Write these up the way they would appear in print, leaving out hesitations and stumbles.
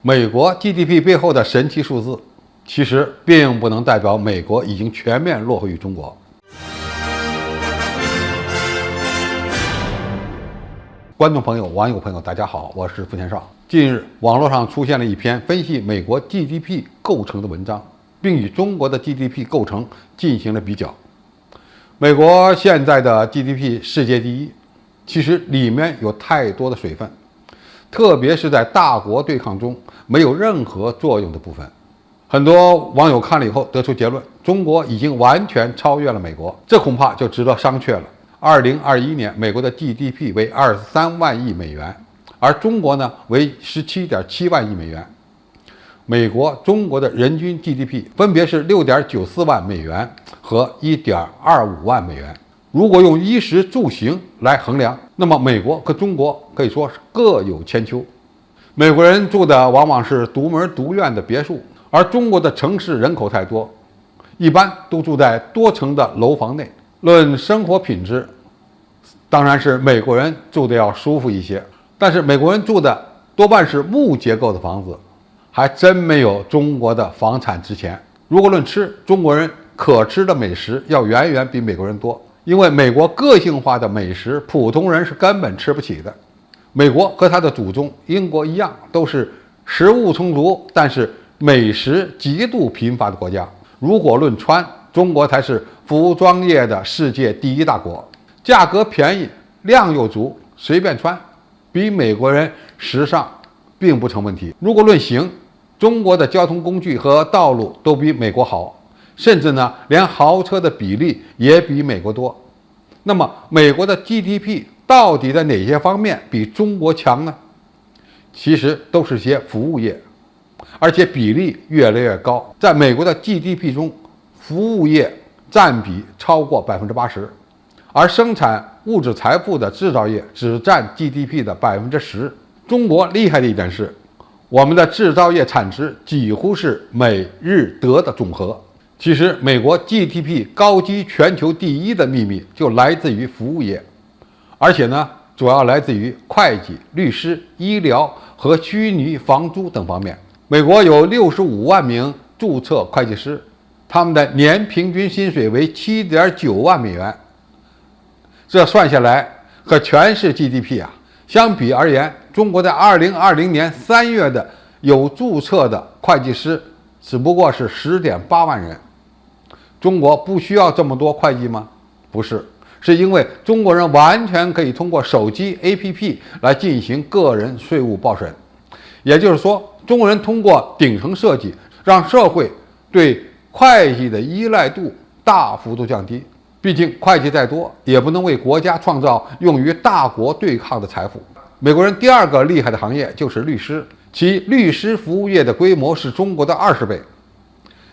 美国 GDP 背后的神奇数字，其实并不能代表美国已经全面落后于中国。观众朋友、网友朋友，大家好，我是付天少。近日，网络上出现了一篇分析美国 GDP 构成的文章，并与中国的 GDP 构成进行了比较。美国现在的 GDP 世界第一，其实里面有太多的水分，特别是在大国对抗中没有任何作用的部分。很多网友看了以后得出结论，中国已经完全超越了美国，这恐怕就值得商榷了。2021年，美国的 GDP 为23万亿美元，而中国呢为17.7万亿美元。美国、中国的人均 GDP 分别是6.94万美元和1.25万美元。如果用衣食住行来衡量，那么美国和中国可以说是各有千秋。美国人住的往往是独门独院的别墅，而中国的城市人口太多，一般都住在多层的楼房内。论生活品质，当然是美国人住的要舒服一些，但是美国人住的多半是木结构的房子，还真没有中国的房产值钱。如果论吃，中国人可吃的美食要远远比美国人多，因为美国个性化的美食普通人是根本吃不起的。美国和他的祖宗英国一样，都是食物充足，但是美食极度贫乏的国家。如果论穿，中国才是服装业的世界第一大国，价格便宜，量又足，随便穿，比美国人时尚并不成问题。如果论行，中国的交通工具和道路都比美国好，甚至呢，连豪车的比例也比美国多。那么，美国的 GDP 到底在哪些方面比中国强呢？其实都是些服务业，而且比例越来越高。在美国的 GDP 中，服务业占比超过80%，而生产物质财富的制造业只占 GDP 的10%。中国厉害的一点是，我们的制造业产值几乎是美日德的总和。其实，美国 GDP 高居全球第一的秘密就来自于服务业，而且呢，主要来自于会计、律师、医疗和虚拟房租等方面。美国有65万名注册会计师，他们的年平均薪水为7.9万美元。这算下来和全市 GDP 相比而言，中国在2020年3月的有注册的会计师只不过是10.8万人。中国不需要这么多会计吗？不是，是因为中国人完全可以通过手机 APP 来进行个人税务报审。也就是说，中国人通过顶层设计，让社会对会计的依赖度大幅度降低。毕竟会计再多，也不能为国家创造用于大国对抗的财富。美国人第二个厉害的行业就是律师，其律师服务业的规模是中国的20倍。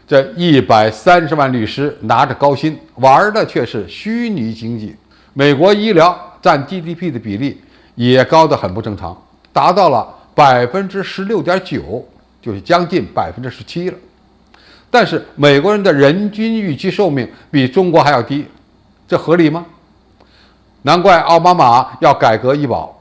这130万律师拿着高薪，玩的却是虚拟经济。美国医疗占 GDP 的比例也高得很不正常，达到了16.9%，就是将近17%了。但是美国人的人均预期寿命比中国还要低，这合理吗？难怪奥巴马要改革医保，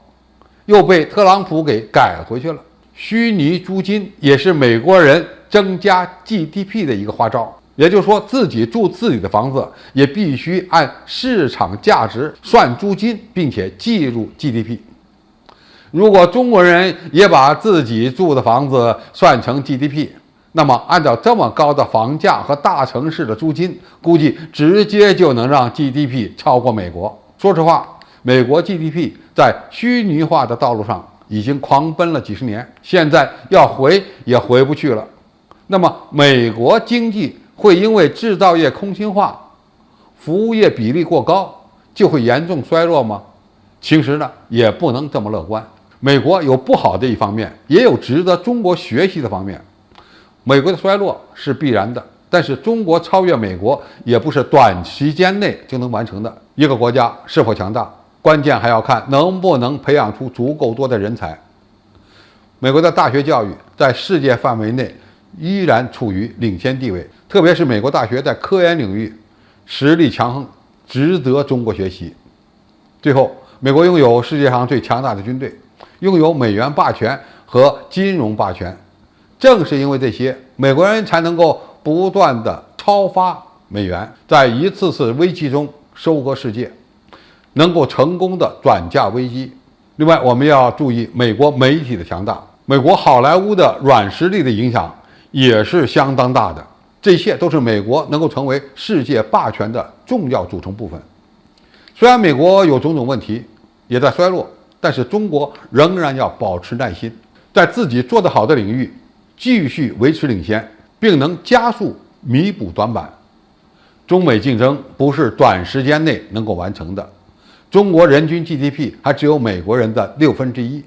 又被特朗普给改回去了。虚拟租金也是美国人增加 GDP 的一个花招，也就是说，自己住自己的房子也必须按市场价值算租金，并且计入 GDP。如果中国人也把自己住的房子算成 GDP， 那么按照这么高的房价和大城市的租金，估计直接就能让 GDP 超过美国。说实话，美国 GDP 在虚拟化的道路上已经狂奔了几十年，现在要回也回不去了。那么美国经济会因为制造业空心化、服务业比例过高就会严重衰弱吗？其实呢，也不能这么乐观。美国有不好的一方面，也有值得中国学习的方面。美国的衰落是必然的，但是中国超越美国也不是短时间内就能完成的。一个国家是否强大，关键还要看能不能培养出足够多的人才。美国的大学教育在世界范围内依然处于领先地位，特别是美国大学在科研领域实力强横，值得中国学习。最后，美国拥有世界上最强大的军队，拥有美元霸权和金融霸权，正是因为这些，美国人才能够不断的超发美元，在一次次危机中收割世界，能够成功的转嫁危机。另外，我们要注意美国媒体的强大，美国好莱坞的软实力的影响也是相当大的。这一切都是美国能够成为世界霸权的重要组成部分。虽然美国有种种问题，也在衰落，但是中国仍然要保持耐心，在自己做得好的领域继续维持领先，并能加速弥补短板。中美竞争不是短时间内能够完成的，中国人均 GDP 还只有美国人的1/6，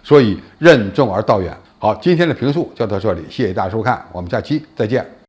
所以任重而道远。好，今天的评述就到这里，谢谢大家收看，我们下期再见。